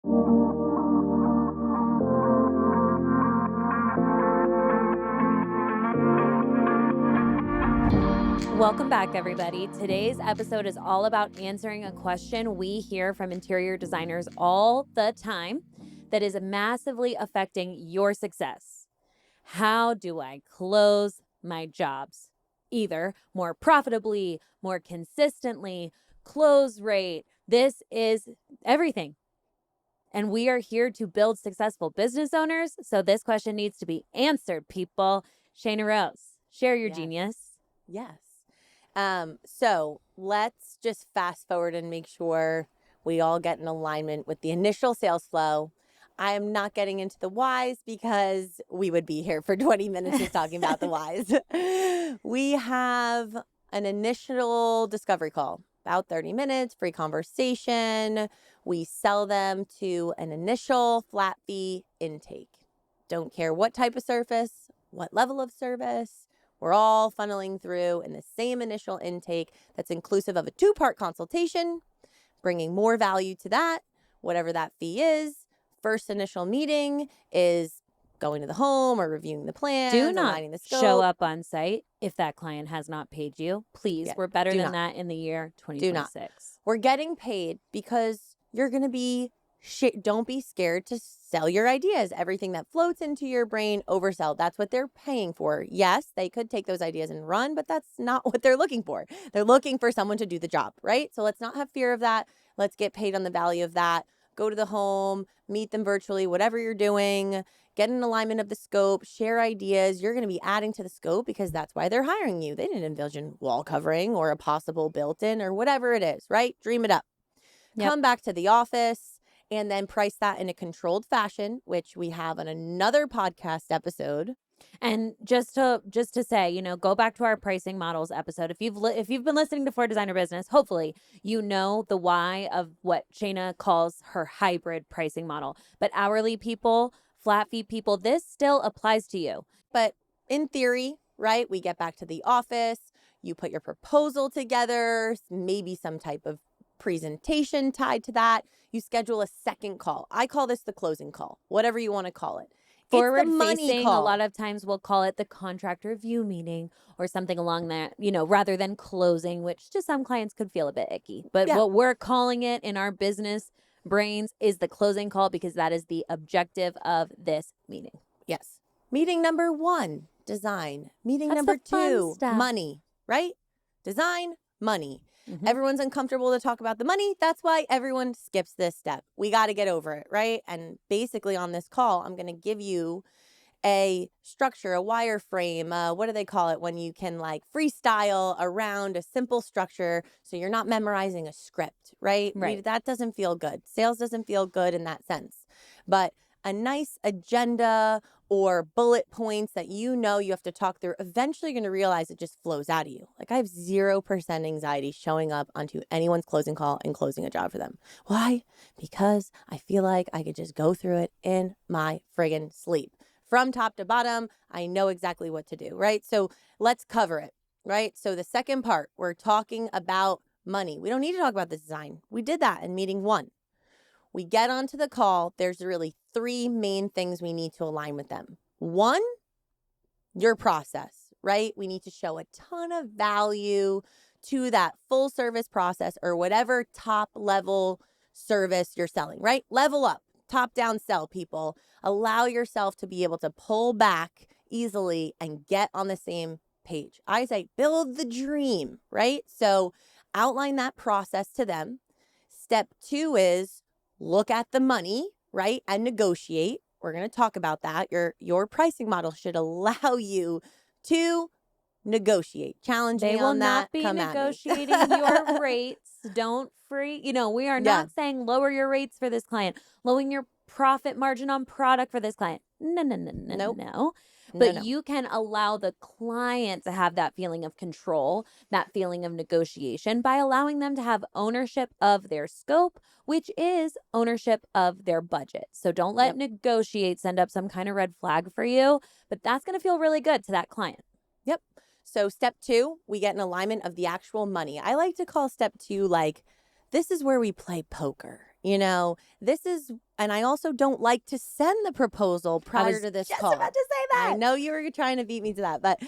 Welcome back, everybody. Today's episode is all about answering a question we hear from interior designers all the time that is massively affecting your success. How do I close my jobs? Either more profitably, more consistently, close rate. This is everything. And we are here to build successful business owners. So this question needs to be answered, people. Shayna Rose, share your genius. Yes. So let's just fast forward and make sure we all get in alignment with the initial sales flow. I am not getting into the whys because we would be here for 20 minutes just talking about the whys. We have an initial discovery call, about 30 minutes, free conversation. We sell them to an initial flat fee intake. Don't care what type of service, what level of service. We're all funneling through in the same initial intake that's inclusive of a 2-part consultation, bringing more value to that, whatever that fee is. First initial meeting is going to the home or reviewing the plans, Do not aligning the scope. show up on site if that client has not paid you. Please, Yeah, we're better than not. that in the year 2026. Do not. We're getting paid because you're going to be don't be scared to sell your ideas. Everything that floats into your brain, oversell. That's what they're paying for. Yes, they could take those ideas and run, but that's not what they're looking for. They're looking for someone to do the job, right? So let's not have fear of that. Let's get paid on the value of that. Go to the home, meet them virtually, whatever you're doing, get an alignment of the scope, share ideas. You're going to be adding to the scope because that's why they're hiring you. They didn't envision wall covering or a possible built-in or whatever it is, right? Dream it up. Yep. Come back to the office and then price that in a controlled fashion, which we have on another podcast episode. And just to say, go back to our pricing models episode. If you've been listening to For Designer Business, hopefully you know the why of what Shayna calls her hybrid pricing model. But hourly people, flat fee people, this still applies to you. But in theory, right, we get back to the office, you put your proposal together, maybe some type of presentation tied to that. You schedule a second call. I call this the closing call, whatever you want to call it. Forward facing, a lot of times we'll call it the contract review meeting or something along that, rather than closing, which to some clients could feel a bit icky. But what we're calling it in our business brains is the closing call because that is the objective of this meeting. Yes. Meeting number 1, design. Meeting number 2, money, right? Design, money. Mm-hmm. Everyone's uncomfortable to talk about the money. That's why everyone skips this step. We got to get over it, right? And basically on this call, I'm going to give you a structure, a wireframe. What do they call it when you can freestyle around a simple structure so you're not memorizing a script, right? That doesn't feel good. Sales doesn't feel good in that sense. But a nice agenda or bullet points that you have to talk through, eventually you're going to realize it just flows out of you. I have 0% anxiety showing up onto anyone's closing call and closing a job for them. Why? Because I feel like I could just go through it in my friggin' sleep. From top to bottom, I know exactly what to do, right? So let's cover it, right? So the second part, we're talking about money. We don't need to talk about the design. We did that in meeting 1. We get onto the call. There's really 3 main things we need to align with them. 1, your process, right? We need to show a ton of value to that full service process or whatever top level service you're selling, right? Level up, top down sell, people. Allow yourself to be able to pull back easily and get on the same page. I say build the dream, right? So outline that process to them. Step 2 is look at the money, right? And negotiate. We're going to talk about that. Your pricing model should allow you to negotiate. Challenge me on that. They will not be negotiating your rates. Don't free. We are not saying lower your rates for this client, lowering your profit margin on product for this client. No. But you can allow the client to have that feeling of control, that feeling of negotiation by allowing them to have ownership of their scope, which is ownership of their budget. So don't let negotiate send up some kind of red flag for you, but that's going to feel really good to that client. Yep. So step 2, we get an alignment of the actual money. I like to call step 2 this is where we play poker. This is, and I also don't like to send the proposal prior to this call. I was just about to say that. I know you were trying to beat me to that, but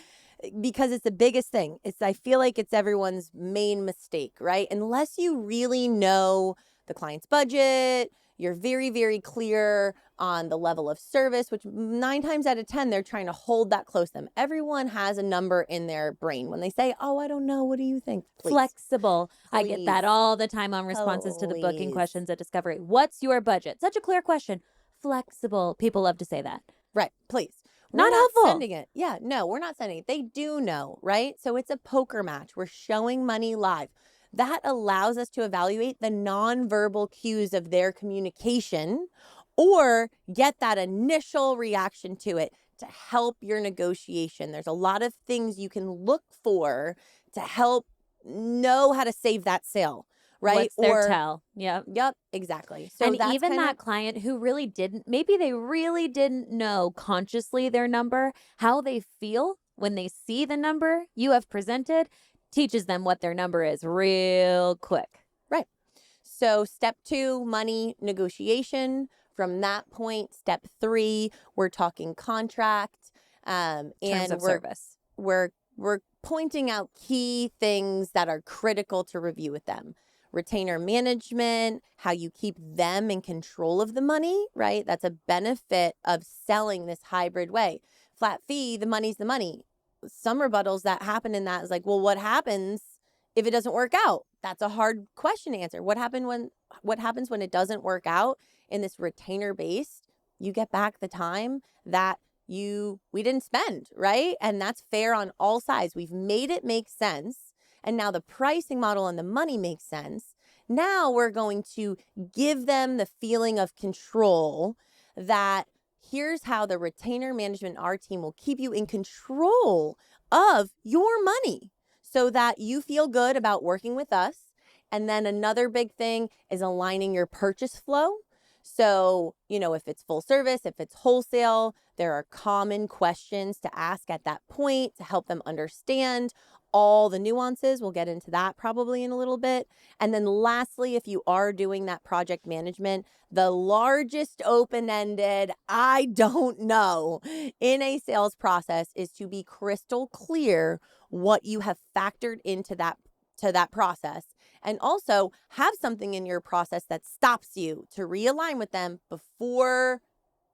because it's the biggest thing. I feel like it's everyone's main mistake, right? Unless you really know the client's budget, you're very, very clear on the level of service, which 9 times out of 10, they're trying to hold that close to them. Everyone has a number in their brain. When they say, oh, I don't know, what do you think? Please. Flexible. Please. I get that all the time on responses to the booking questions at Discovery. What's your budget? Such a clear question. Flexible. People love to say that. Right. Please. Not helpful. Sending it. Yeah. No, we're not sending it. They do know, right? So it's a poker match. We're showing money live. That allows us to evaluate the nonverbal cues of their communication or get that initial reaction to it to help your negotiation. There's a lot of things you can look for to help know how to save that sale, right? What's their tell? Yep. Yep, exactly. So and even that client who really didn't, maybe they really didn't know consciously their number, how they feel when they see the number you have presented, teaches them what their number is real quick. Right. So step 2, money negotiation. From that point, step 3, we're talking contract. Terms of service. We're pointing out key things that are critical to review with them. Retainer management, how you keep them in control of the money, right? That's a benefit of selling this hybrid way. Flat fee, the money's the money. Some rebuttals that happen in that is like, well, what happens if it doesn't work out? That's a hard question to answer. What happens when it doesn't work out in this retainer based? You get back the time that we didn't spend, right? And that's fair on all sides. We've made it make sense. And now the pricing model and the money makes sense. Now we're going to give them the feeling of control that here's how the retainer management, our team, will keep you in control of your money so that you feel good about working with us. And then another big thing is aligning your purchase flow. So, if it's full service, if it's wholesale, there are common questions to ask at that point to help them understand all the nuances. We'll get into that probably in a little bit. And then lastly, if you are doing that project management, the largest open-ended, I don't know, in a sales process is to be crystal clear what you have factored into that process. And also have something in your process that stops you to realign with them before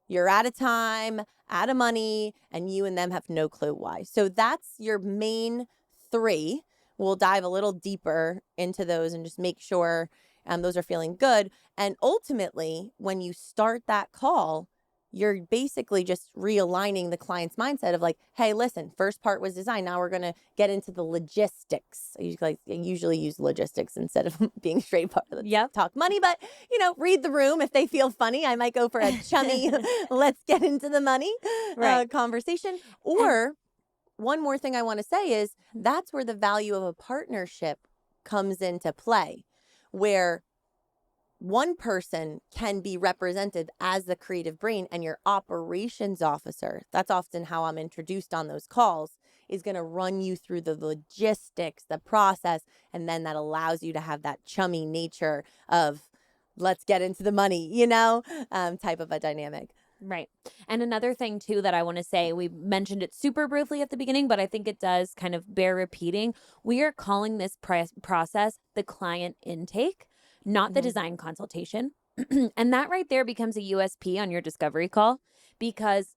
you're out of time, out of money, and you and them have no clue why. So that's your main 3. We'll dive a little deeper into those and just make sure those are feeling good. And ultimately, when you start that call, you're basically just realigning the client's mindset of like, hey, listen, first part was design. Now we're going to get into the logistics. I usually use logistics instead of being straightforward. Yep. Talk money, but read the room. If they feel funny, I might go for a chummy, let's get into the money conversation. Or one more thing I want to say is that's where the value of a partnership comes into play, where one person can be represented as the creative brain and your operations officer, that's often how I'm introduced on those calls, is going to run you through the logistics, the process, and then that allows you to have that chummy nature of let's get into the money, type of a dynamic. Right. And another thing too that I want to say, we mentioned it super briefly at the beginning, but I think it does kind of bear repeating. We are calling this process the client intake, not the design consultation. And that right there becomes a USP on your discovery call, because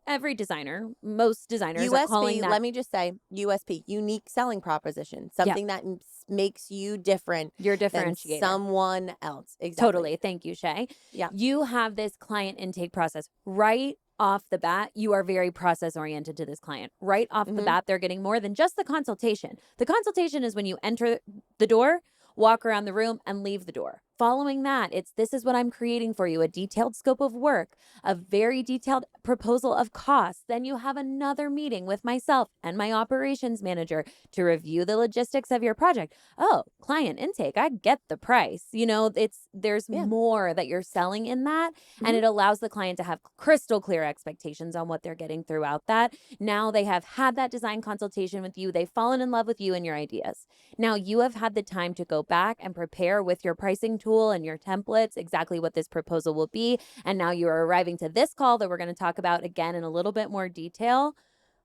every designer, most designers USP, are calling that. Let me just say, USP, unique selling proposition, something that makes you different. Your differentiator. Than someone else. Exactly. Totally. Thank you, Shay. Yeah. You have this client intake process right off the bat. You are very process oriented to this client. Right off the bat, they're getting more than just the consultation. The consultation is when you enter the door, walk around the room, and leave the door. Following that, this is what I'm creating for you, a detailed scope of work, a very detailed proposal of costs. Then you have another meeting with myself and my operations manager to review the logistics of your project. Oh, client intake, I get the price. There's more that you're selling in that, and it allows the client to have crystal clear expectations on what they're getting throughout that. Now they have had that design consultation with you. They've fallen in love with you and your ideas. Now you have had the time to go back and prepare with your pricing tool tool and your templates exactly what this proposal will be. And now you are arriving to this call that we're going to talk about again in a little bit more detail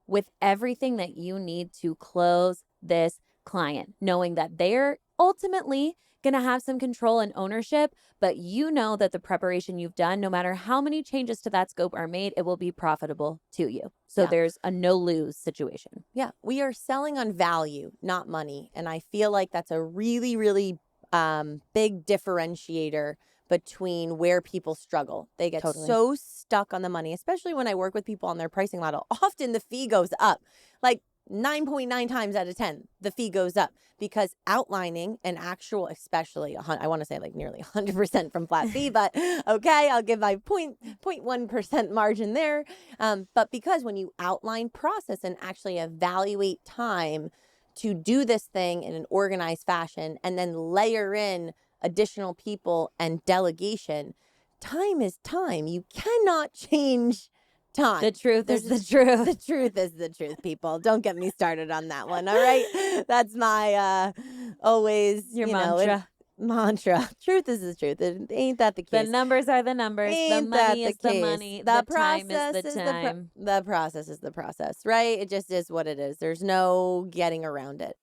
with everything that you need to close this client, knowing that they're ultimately going to have some control and ownership, but you know that the preparation you've done, no matter how many changes to that scope are made, it will be profitable to you. So there's a no lose situation. Yeah. We are selling on value, not money. And I feel like that's a really, really big differentiator between where people struggle. They get so stuck on the money, especially when I work with people on their pricing model. Often the fee goes up, like 9.9 times out of 10, the fee goes up because outlining an actual, especially, I want to say like nearly 100% from flat fee, but okay, I'll give my 0.1% margin there. But because when you outline process and actually evaluate time to do this thing in an organized fashion and then layer in additional people and delegation, time is time. You cannot change time. The truth is the truth. The truth is the truth, people. Don't get me started on that one, all right? That's my always, your mantra. Mantra. Truth is the truth. Ain't that the case? The numbers are the numbers. Ain't the money that is the money. The time is the time. The process is the process, right? It just is what it is. There's no getting around it.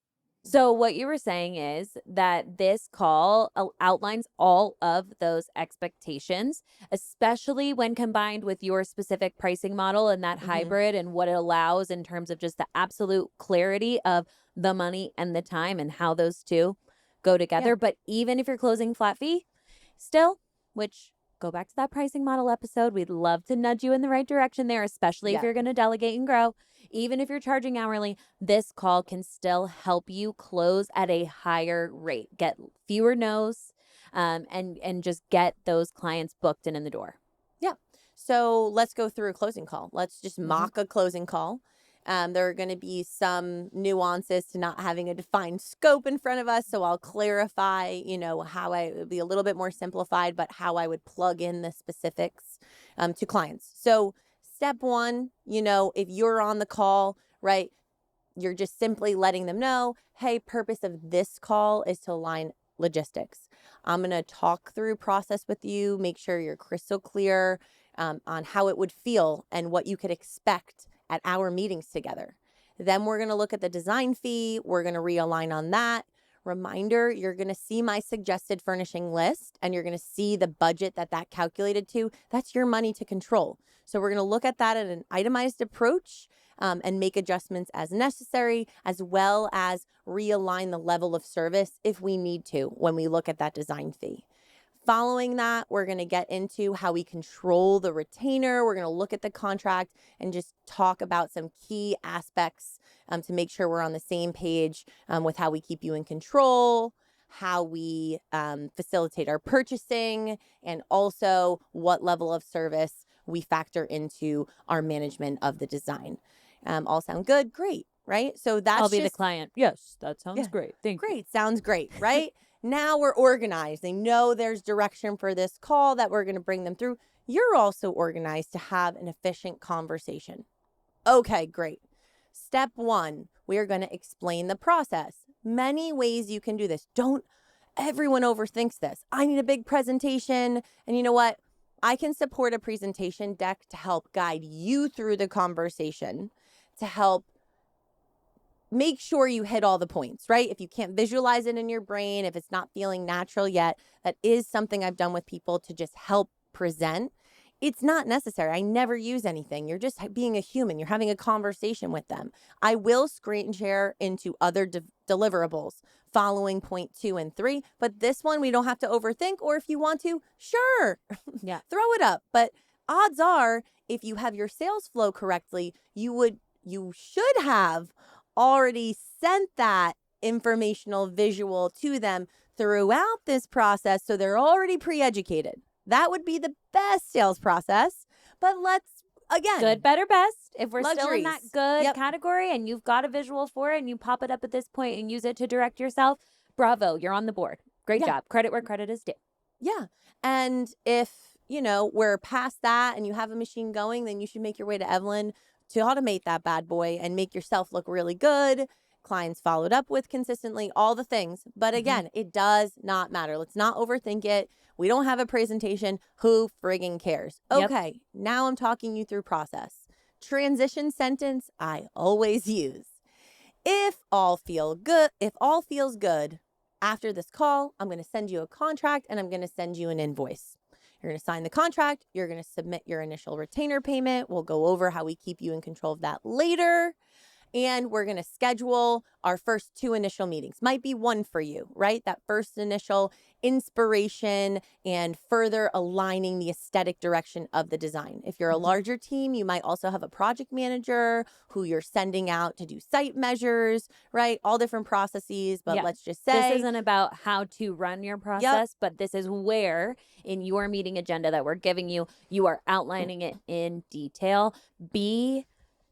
So what you were saying is that this call outlines all of those expectations, especially when combined with your specific pricing model and that hybrid and what it allows in terms of just the absolute clarity of the money and the time and how those two go together. Yeah. But even if you're closing flat fee, still, which go back to that pricing model episode, we'd love to nudge you in the right direction there, especially if you're going to delegate and grow. Even if you're charging hourly, this call can still help you close at a higher rate, get fewer no's, and just get those clients booked and in the door. Yeah. So let's go through a closing call. Let's just mock a closing call. There are going to be some nuances to not having a defined scope in front of us. So I'll clarify, how it would be a little bit more simplified, but how I would plug in the specifics to clients. So step one, if you're on the call, right, you're just simply letting them know, hey, purpose of this call is to align logistics. I'm going to talk through process with you, make sure you're crystal clear on how it would feel and what you could expect at our meetings together. Then we're going to look at the design fee. We're going to realign on that. Reminder, you're going to see my suggested furnishing list and you're going to see the budget that calculated to. That's your money to control. So we're going to look at that at an itemized approach and make adjustments as necessary, as well as realign the level of service if we need to when we look at that design fee. Following that, we're going to get into how we control the retainer. We're going to look at the contract and just talk about some key aspects to make sure we're on the same page with how we keep you in control, how we facilitate our purchasing, and also what level of service we factor into our management of the design. All sound good? Great, right? So that's I'll be the client. Yes, that sounds great. Thank you. Great, sounds great, right? Now we're organized. They know there's direction for this call that we're going to bring them through. You're also organized to have an efficient conversation. Okay, great. Step one, we are going to explain the process. Many ways you can do this. Everyone overthinks this. I need a big presentation. And you know what? I can support a presentation deck to help guide you through the conversation, to help make sure you hit all the points, right? If you can't visualize it in your brain, if it's not feeling natural yet, that is something I've done with people to just help present. It's not necessary. I never use anything. You're just being a human. You're having a conversation with them. I will screen share into other deliverables following point 2 and 3, but this one we don't have to overthink, or if you want to, sure, throw it up. But odds are, if you have your sales flow correctly, you should have already sent that informational visual to them throughout this process, so they're already pre-educated. That would be the best sales process. But let's, again, good, better, best. If we're luxuries. Still in that good category and you've got a visual for it and you pop it up at this point and use it to direct yourself, bravo, you're on the board. Great job. Credit where credit is due. Yeah. And if, we're past that and you have a machine going, then you should make your way to Evelyn to automate that bad boy and make yourself look really good. clients followed up with consistently, all the things. But again, it does not matter. Let's not overthink it. We don't have a presentation. Who frigging cares? Okay, now I'm talking you through process. Transition sentence I always use. If all feels good, after this call, I'm going to send you a contract and I'm going to send you an invoice. You're going to sign the contract. You're going to submit your initial retainer payment. We'll go over how we keep you in control of that later. And we're going to schedule our first 2 initial meetings. Might be one for you, right? That first initial inspiration and further aligning the aesthetic direction of the design. If you're a larger team, you might also have a project manager who you're sending out to do site measures, right? All different processes, but let's just say this isn't about how to run your process, but this is where in your meeting agenda that we're giving you, you are outlining it in detail. Be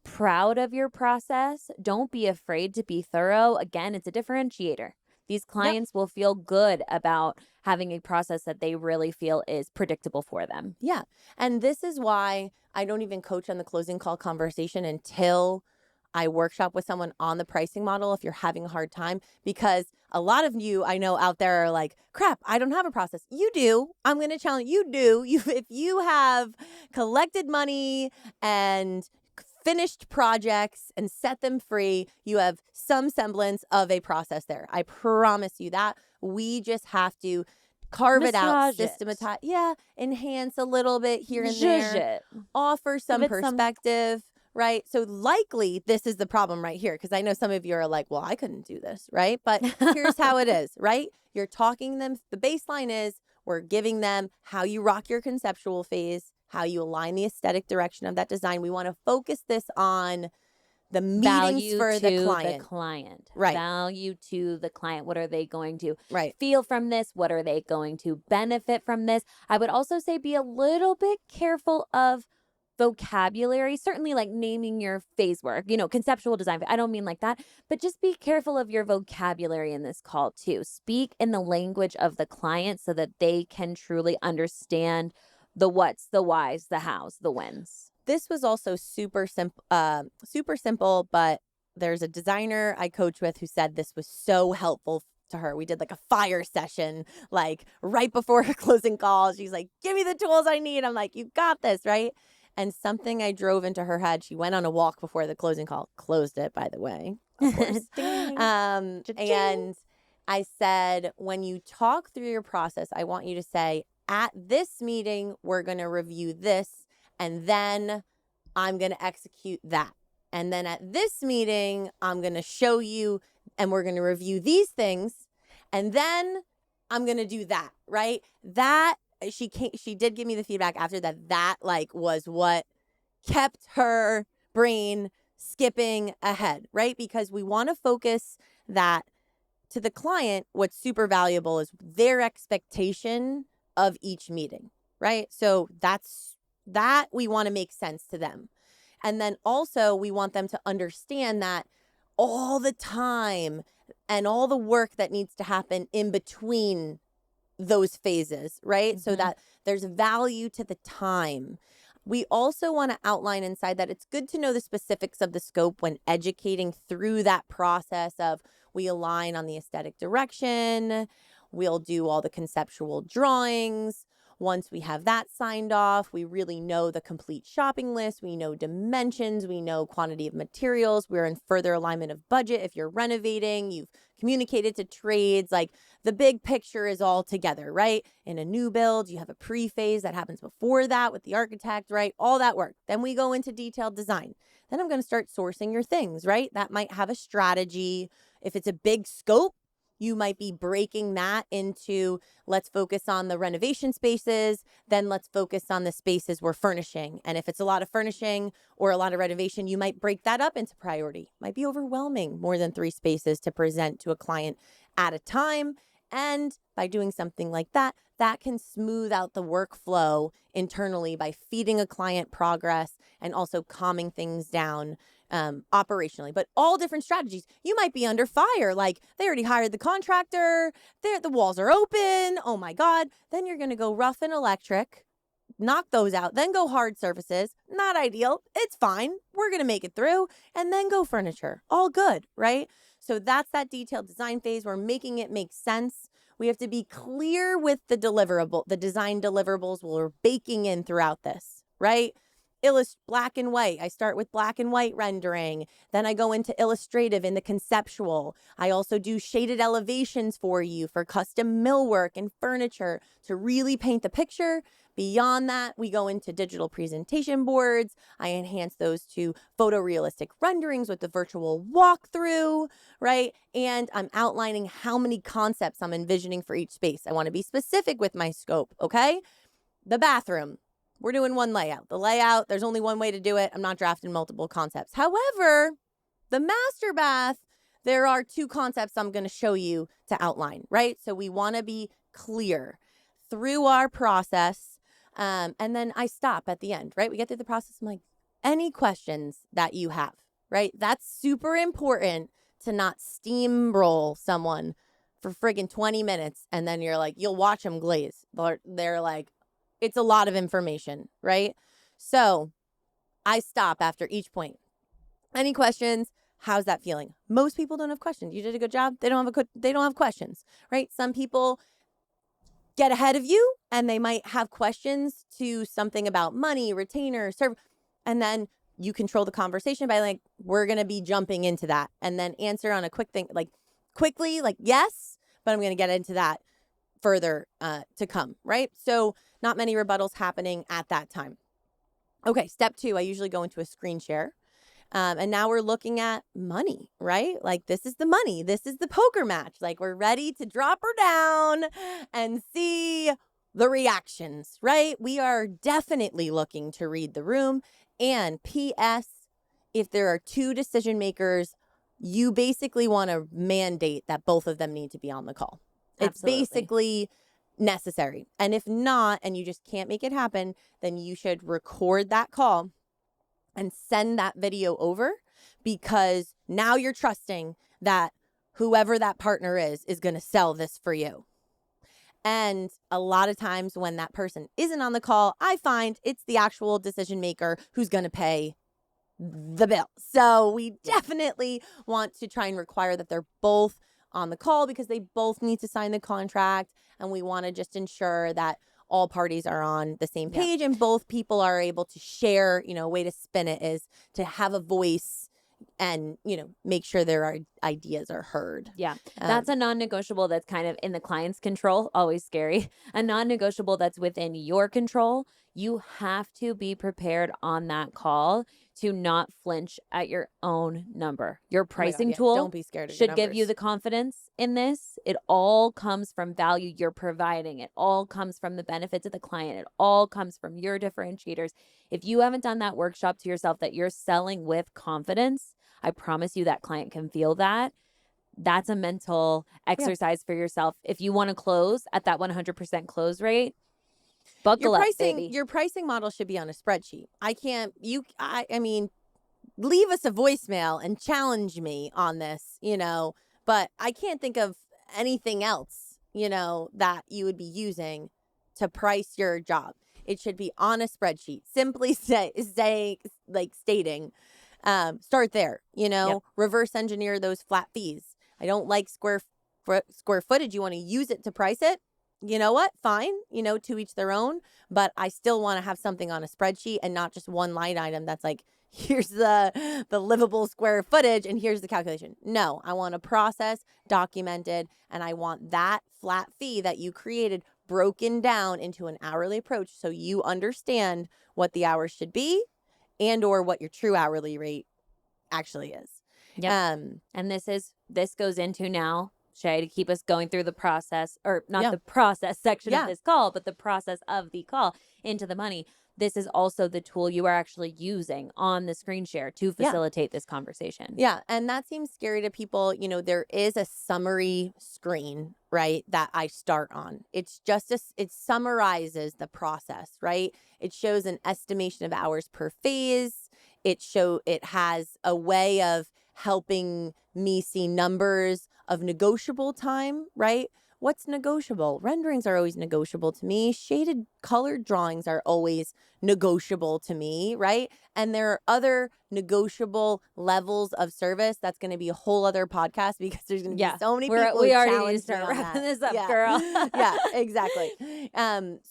proud of your process. Don't be afraid to be thorough. Again, it's a differentiator. These clients will feel good about having a process that they really feel is predictable for them. Yeah. And this is why I don't even coach on the closing call conversation until I workshop with someone on the pricing model if you're having a hard time, because a lot of you I know out there are like, crap, I don't have a process. You do. I'm going to challenge you. If you have collected money and finished projects and set them free, you have some semblance of a process there. I promise you that. We just have to carve it out, systematize, enhance a little bit here and there, offer some perspective, right? So likely this is the problem right here, because I know some of you are like, well, I couldn't do this, right? But here's how it is, right? You're talking them. The baseline is we're giving them how you rock your conceptual phase, how you align the aesthetic direction of that design. We want to focus this on the meetings for the client. Right. Value to the client. What are they going to feel from this? What are they going to benefit from this? I would also say be a little bit careful of vocabulary, certainly like naming your phase work, conceptual design. I don't mean like that, but just be careful of your vocabulary in this call too. Speak in the language of the client so that they can truly understand the what's, the whys, the hows, the whens. This was also super simple, but there's a designer I coach with who said this was so helpful to her. We did like a fire session, like right before her closing call. She's like, give me the tools I need. I'm like, you got this, right? And something I drove into her head. She went on a walk before the closing call, closed it, by the way, of course. And I said, when you talk through your process, I want you to say, at this meeting, we're going to review this, and then I'm going to execute that. And then at this meeting, I'm going to show you, and we're going to review these things, and then I'm going to do that, right? That, she did give me the feedback after that, that like was what kept her brain skipping ahead, right? Because we want to focus that to the client. What's super valuable is their expectation of each meeting, right? So that we want to make sense to them. And then also we want them to understand that all the time and all the work that needs to happen in between those phases, right? So that there's value to the time. We also want to outline inside that it's good to know the specifics of the scope when educating through that process of we align on the aesthetic direction. We'll do all the conceptual drawings. Once we have that signed off, we really know the complete shopping list. We know dimensions. We know quantity of materials. We're in further alignment of budget. If you're renovating, you've communicated to trades. Like the big picture is all together, right? In a new build, you have a pre-phase that happens before that with the architect, right? All that work. Then we go into detailed design. Then I'm going to start sourcing your things, right? That might have a strategy. If it's a big scope, you might be breaking that into, let's focus on the renovation spaces, then let's focus on the spaces we're furnishing. And if it's a lot of furnishing or a lot of renovation, you might break that up into priority. Might be overwhelming, more than 3 spaces to present to a client at a time. And by doing something like that, that can smooth out the workflow internally by feeding a client progress and also calming things down operationally. But all different strategies. You might be under fire, like they already hired the contractor, the walls are open, oh my God. Then you're going to go rough and electric, knock those out, then go hard surfaces. Not ideal. It's fine. We're going to make it through. And then go furniture. All good, right? So that's that detailed design phase. We're making it make sense. We have to be clear with the design deliverables we're baking in throughout this, right? Black and white. I start with black and white rendering. Then I go into illustrative in the conceptual. I also do shaded elevations for you for custom millwork and furniture to really paint the picture. Beyond that, we go into digital presentation boards. I enhance those to photorealistic renderings with the virtual walkthrough, right? And I'm outlining how many concepts I'm envisioning for each space. I want to be specific with my scope, okay? The bathroom. We're doing one layout. The layout, there's only one way to do it. I'm not drafting multiple concepts. However, the master bath, there are 2 concepts I'm going to show you to outline, right? So we want to be clear through our process. And then I stop at the end, right? We get through the process. I'm like, any questions that you have, right? That's super important to not steamroll someone for friggin' 20 minutes. And then you're like, you'll watch them glaze. They're like, it's a lot of information, right? So I stop after each point. Any questions? How's that feeling? Most people don't have questions. You did a good job. They don't have questions, right? Some people get ahead of you and they might have questions to something about money, retainer, serve, and then you control the conversation by like, we're going to be jumping into that and then answer on a quick thing, like quickly, like, yes, but I'm going to get into that further to come, right? So not many rebuttals happening at that time. Okay, step 2, I usually go into a screen share. And now we're looking at money, right? Like this is the money. This is the poker match. Like we're ready to drop her down and see the reactions, right? We are definitely looking to read the room. And P.S., if there are 2 decision makers, you basically want to mandate that both of them need to be on the call. Absolutely. It's basically necessary. And if not, and you just can't make it happen, then you should record that call and send that video over, because now you're trusting that whoever that partner is going to sell this for you. And a lot of times when that person isn't on the call, I find it's the actual decision maker who's going to pay the bill. So we definitely want to try and require that they're both on the call, because they both need to sign the contract. And we want to just ensure that all parties are on the same page and both people are able to share. A way to spin it is to have a voice and, make sure their ideas are heard. Yeah. That's a non-negotiable that's kind of in the client's control. Always scary. A non-negotiable that's within your control. You have to be prepared on that call to not flinch at your own number. Your pricing tool Don't be scared of should give you the confidence in this. It all comes from value you're providing. It all comes from the benefits of the client. It all comes from your differentiators. If you haven't done that workshop to yourself that you're selling with confidence, I promise you that client can feel that. That's a mental exercise for yourself. If you want to close at that 100% close rate, buckle up, baby. Your pricing model should be on a spreadsheet. I mean, leave us a voicemail and challenge me on this, but I can't think of anything else, that you would be using to price your job. It should be on a spreadsheet. Simply stating, start there, reverse engineer those flat fees. I don't like square footage. You want to use it to price it? You know what? Fine. To each their own. But I still want to have something on a spreadsheet and not just one line item that's like, here's the livable square footage and here's the calculation. No, I want a process documented, and I want that flat fee that you created broken down into an hourly approach so you understand what the hours should be and or what your true hourly rate actually is. Yep. And this goes into now, Shay, to keep us going through the process, or not the process section of this call, but the process of the call into the money. This is also the tool you are actually using on the screen share to facilitate this conversation. Yeah. And that seems scary to people. There is a summary screen, right, that I start on. It's just it summarizes the process, right? It shows an estimation of hours per phase. It has a way of helping me see numbers of negotiable time, right? What's negotiable? Renderings are always negotiable to me. Shaded colored drawings are always negotiable to me, right? And there are other negotiable levels of service. That's going to be a whole other podcast because there's going to be so many people we who already need to challenge me start on wrapping that. this up, girl. Yeah, exactly.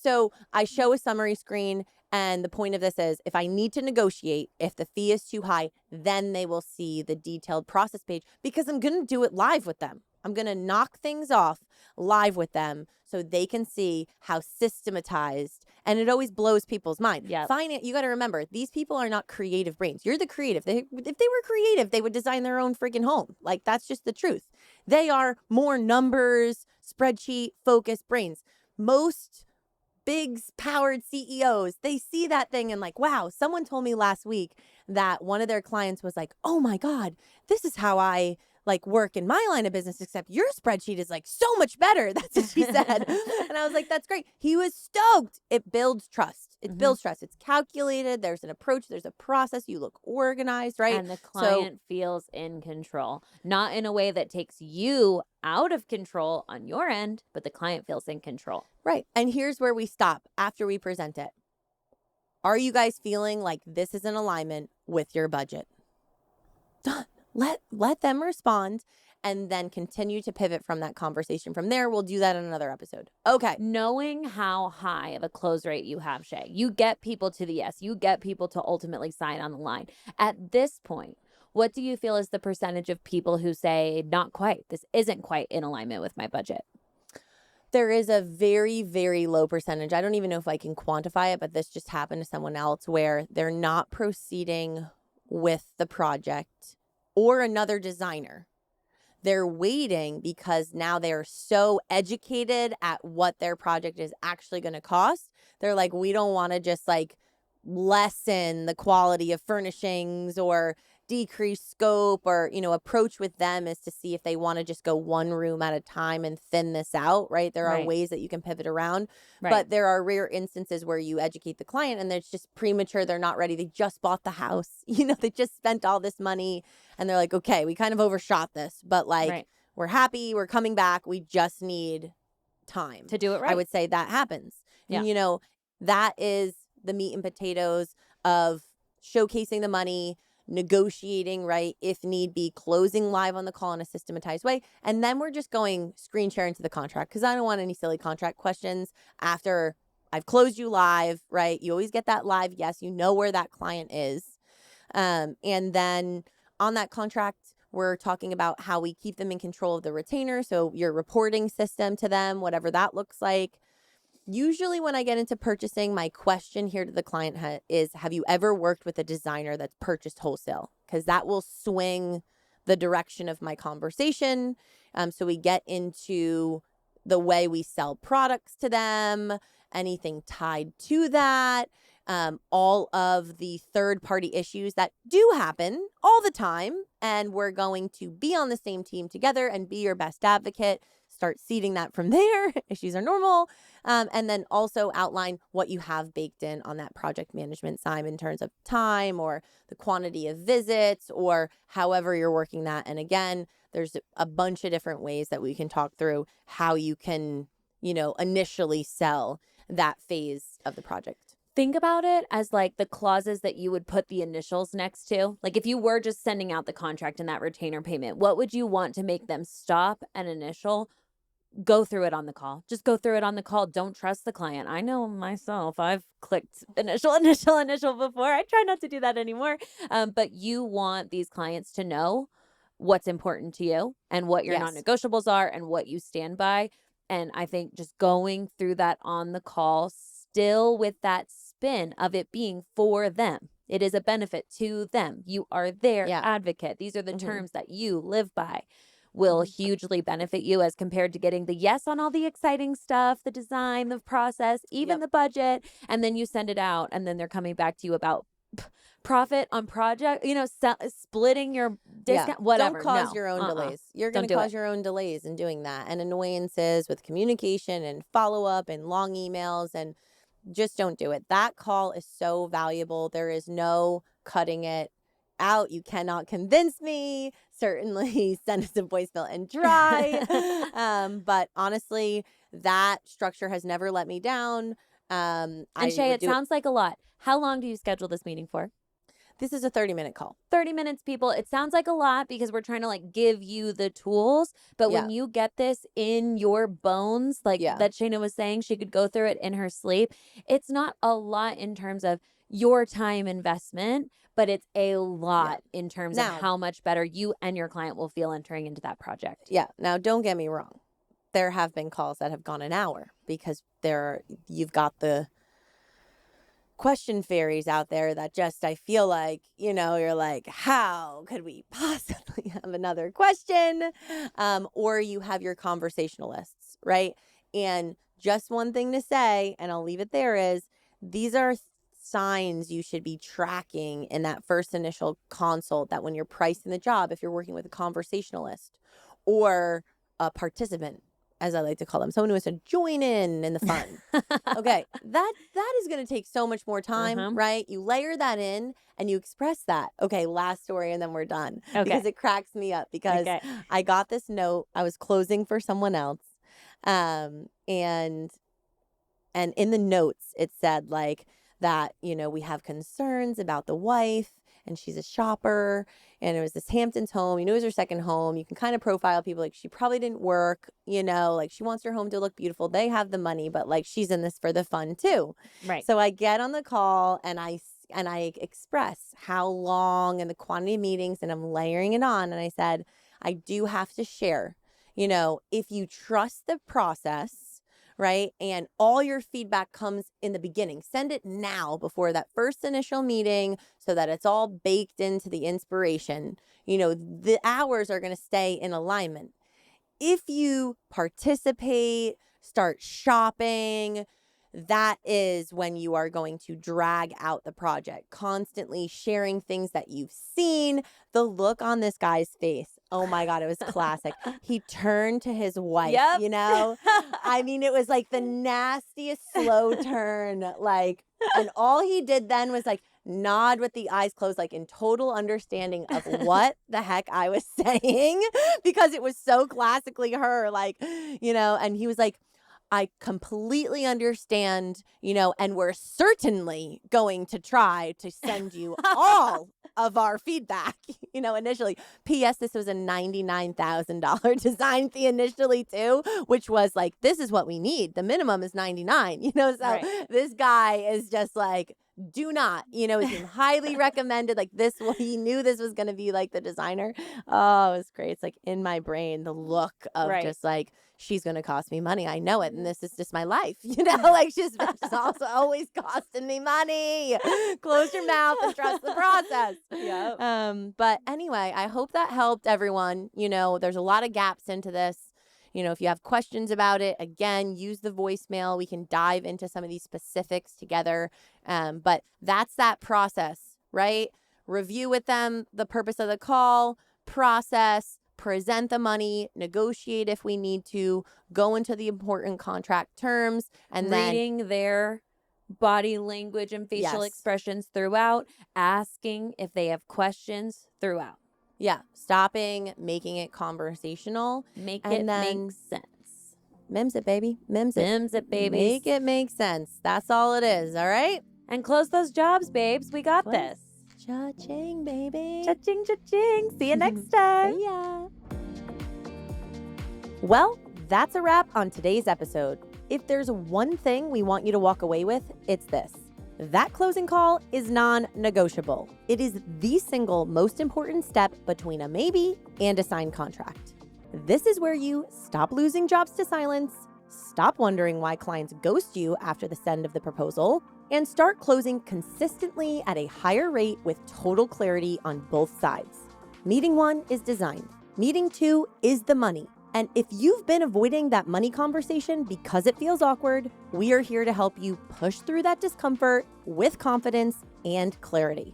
So I show a summary screen. And the point of this is if I need to negotiate, if the fee is too high, then they will see the detailed process page because I'm going to do it live with them. I'm going to knock things off live with them so they can see how systematized, and it always blows people's mind. Yeah. You got to remember, these people are not creative brains. You're the creative. If they were creative, they would design their own freaking home. Like, that's just the truth. They are more numbers, spreadsheet focused brains. Most big powered CEOs, they see that thing and like, wow, someone told me last week that one of their clients was like, oh my God, this is how I like work in my line of business, except your spreadsheet is like so much better. That's what she said. And I was like, that's great. He was stoked. It builds trust. It builds trust. It's calculated. There's an approach. There's a process. You look organized, right? And the client feels in control, not in a way that takes you out of control on your end, but the client feels in control. Right. And here's where we stop after we present it. Are you guys feeling like this is in alignment with your budget? Done. Let them respond and then continue to pivot from that conversation. From there, we'll do that in another episode. Okay. Knowing how high of a close rate you have, Shay, you get people to the yes, you get people to ultimately sign on the line. At this point, what do you feel is the percentage of people who say, not quite, this isn't quite in alignment with my budget? There is a very, very low percentage. I don't even know if I can quantify it, but this just happened to someone else where they're not proceeding with the project or another designer. They're waiting because now they're so educated at what their project is actually going to cost. They're like, we don't want to just like lessen the quality of furnishings or decrease scope, or, approach with them is to see if they want to just go one room at a time and thin this out, right? There are ways that you can pivot around, but there are rare instances where you educate the client and it's just premature. They're not ready. They just bought the house, they just spent all this money and they're like, okay, we kind of overshot this, but like, we're happy, we're coming back. We just need time to do it right. I would say that happens. Yeah. And, that is the meat and potatoes of showcasing the money, negotiating, right? If need be, closing live on the call in a systematized way. And then we're just going screen share into the contract because I don't want any silly contract questions after I've closed you live, right? You always get that live yes. You know where that client is. And then on that contract, we're talking about how we keep them in control of the retainer. So your reporting system to them, whatever that looks like. Usually when I get into purchasing, my question here to the client is, have you ever worked with a designer that's purchased wholesale? Because that will swing the direction of my conversation. So we get into the way we sell products to them, anything tied to that, all of the third-party issues that do happen all the time. And we're going to be on the same team together and be your best advocate. Start seeding that from there. Issues are normal. And then also outline what you have baked in on that project management side in terms of time or the quantity of visits or however you're working that. And again, there's a bunch of different ways that we can talk through how you can, initially sell that phase of the project. Think about it as like the clauses that you would put the initials next to. Like if you were just sending out the contract and that retainer payment, what would you want to make them stop and initial? Go through it on the call. Just go through it on the call. Don't trust the client. I know myself. I've clicked initial before. I try not to do that anymore. But you want these clients to know what's important to you and what your non-negotiables are and what you stand by. And I think just going through that on the call, still with that spin of it being for them. It is a benefit to them. You are their advocate. These are the terms that you live by. Will hugely benefit you as compared to getting the yes on all the exciting stuff, the design, the process, even the budget. And then you send it out and then they're coming back to you about profit on project, splitting your discount, whatever. Don't cause your own delays. You're going to cause your own delays in doing that and annoyances with communication and follow up and long emails, and just don't do it. That call is so valuable. There is no cutting it out. You cannot convince me. Certainly send us a voicemail and try. But honestly, that structure has never let me down. And Shay, it sounds like a lot. How long do you schedule this meeting for? This is a 30-minute call. 30 minutes, people. It sounds like a lot because we're trying to like give you the tools. But when you get this in your bones, like that Shayna was saying, she could go through it in her sleep. It's not a lot in terms of your time investment, but it's a lot in terms of how much better you and your client will feel entering into that project. Yeah. Now, don't get me wrong. There have been calls that have gone an hour because you've got the question fairies out there that just, I feel like, you're like, how could we possibly have another question? Or you have your conversationalists, right? And just one thing to say, and I'll leave it there, is these are signs you should be tracking in that first initial consult, that when you're pricing the job, if you're working with a conversationalist or a participant, as I like to call them, someone who wants to join in the fun. Okay, that is going to take so much more time, right? You layer that in and you express that. Okay, last story and then we're done. Because it cracks me up because I got this note. I was closing for someone else. And in the notes, it said like that, we have concerns about the wife and she's a shopper. And it was this Hamptons home. It was her second home. You can kind of profile people like she probably didn't work, like she wants her home to look beautiful. They have the money, but like she's in this for the fun too. Right. So I get on the call and I express how long and the quantity of meetings, and I'm layering it on. And I said, I do have to share, if you trust the process, right? And all your feedback comes in the beginning. Send it now before that first initial meeting so that it's all baked into the inspiration. The hours are going to stay in alignment. If you participate, start shopping, that is when you are going to drag out the project, constantly sharing things that you've seen. The look on this guy's face, oh my God, it was classic. He turned to his wife, I mean, it was like the nastiest slow turn, and all he did then was like nod with the eyes closed, like in total understanding of what the heck I was saying, because it was so classically her, and he was like, I completely understand, and we're certainly going to try to send you all of our feedback, initially. P.S. This was a $99,000 design fee initially too, which was like, this is what we need. The minimum is $99,000, so this guy is just like, do not, it's been highly recommended. Like this, he knew this was going to be like the designer. Oh, it was great. It's like in my brain, the look of just like, she's going to cost me money. I know it. And this is just my life, like she's also always costing me money. Close your mouth and trust the process. But anyway, I hope that helped everyone. There's a lot of gaps into this. If you have questions about it, again, use the voicemail. We can dive into some of these specifics together. But that's that process, right? Review with them the purpose of the call, process, present the money, negotiate if we need to, go into the important contract terms, and reading their body language and facial expressions throughout, asking if they have questions throughout. Yeah, stopping, making it conversational. Make it make sense. Mims it, baby. Mims it. Mims it, baby. Make it make sense. That's all it is, all right? And close those jobs, babes. We got this. Cha-ching, baby. Cha-ching, cha-ching. See you next time. See ya. Well, that's a wrap on today's episode. If there's one thing we want you to walk away with, it's this. That closing call is non-negotiable. It is the single most important step between a maybe and a signed contract. This is where you stop losing jobs to silence, stop wondering why clients ghost you after the send of the proposal, and start closing consistently at a higher rate with total clarity on both sides. Meeting 1 is design. Meeting 2 is the money. And if you've been avoiding that money conversation because it feels awkward, we are here to help you push through that discomfort with confidence and clarity.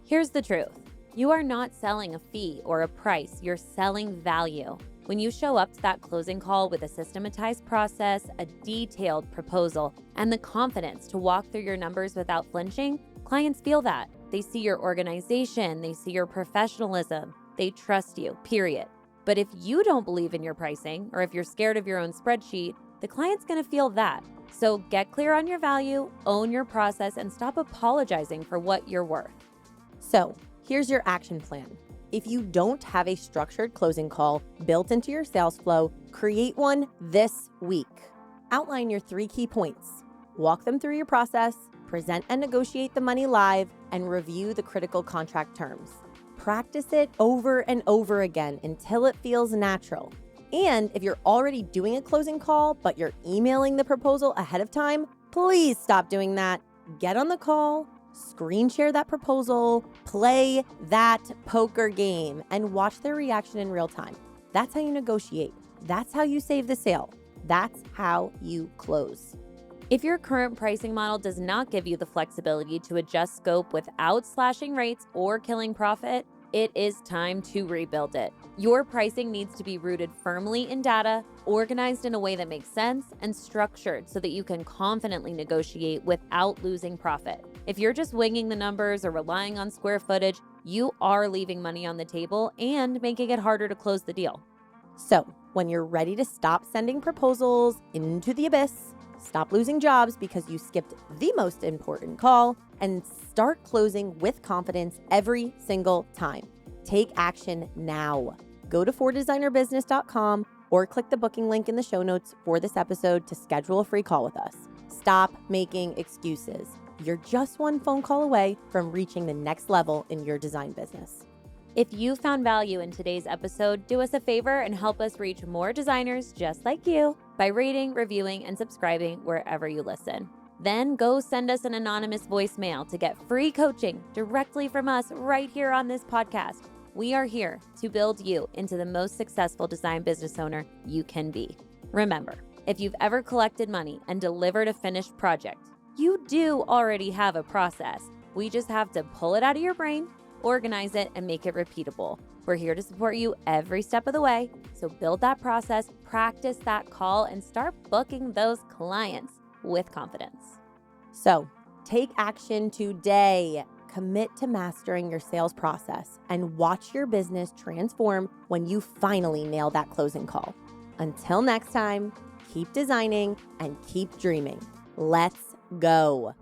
Here's the truth. You are not selling a fee or a price. You're selling value. When you show up to that closing call with a systematized process, a detailed proposal, and the confidence to walk through your numbers without flinching, Clients feel that. They see your organization, they see your professionalism, they trust you, period. But if you don't believe in your pricing, or if you're scared of your own spreadsheet, the client's gonna feel that. So get clear on your value, own your process, and stop apologizing for what you're worth. So here's your action plan. If you don't have a structured closing call built into your sales flow, create one this week. Outline your 3 key points. Walk them through your process, present and negotiate the money live, and review the critical contract terms. Practice it over and over again until it feels natural. And if you're already doing a closing call, but you're emailing the proposal ahead of time, please stop doing that. Get on the call, screen share that proposal, play that poker game, and watch their reaction in real time. That's how you negotiate. That's how you save the sale. That's how you close. If your current pricing model does not give you the flexibility to adjust scope without slashing rates or killing profit, it is time to rebuild it. Your pricing needs to be rooted firmly in data, organized in a way that makes sense, and structured so that you can confidently negotiate without losing profit. If you're just winging the numbers or relying on square footage, you are leaving money on the table and making it harder to close the deal. So, when you're ready to stop sending proposals into the abyss, stop losing jobs because you skipped the most important call, and start closing with confidence every single time. Take action now. Go to fordesignerbusiness.com or click the booking link in the show notes for this episode to schedule a free call with us. Stop making excuses. You're just one phone call away from reaching the next level in your design business. If you found value in today's episode, do us a favor and help us reach more designers just like you by rating, reviewing, and subscribing wherever you listen. Then go send us an anonymous voicemail to get free coaching directly from us right here on this podcast. We are here to build you into the most successful design business owner you can be. Remember, if you've ever collected money and delivered a finished project, you do already have a process. We just have to pull it out of your brain, organize it, and make it repeatable. We're here to support you every step of the way. So build that process, practice that call, and start booking those clients with confidence. So take action today. Commit to mastering your sales process and watch your business transform when you finally nail that closing call. Until next time, keep designing and keep dreaming. Let's go.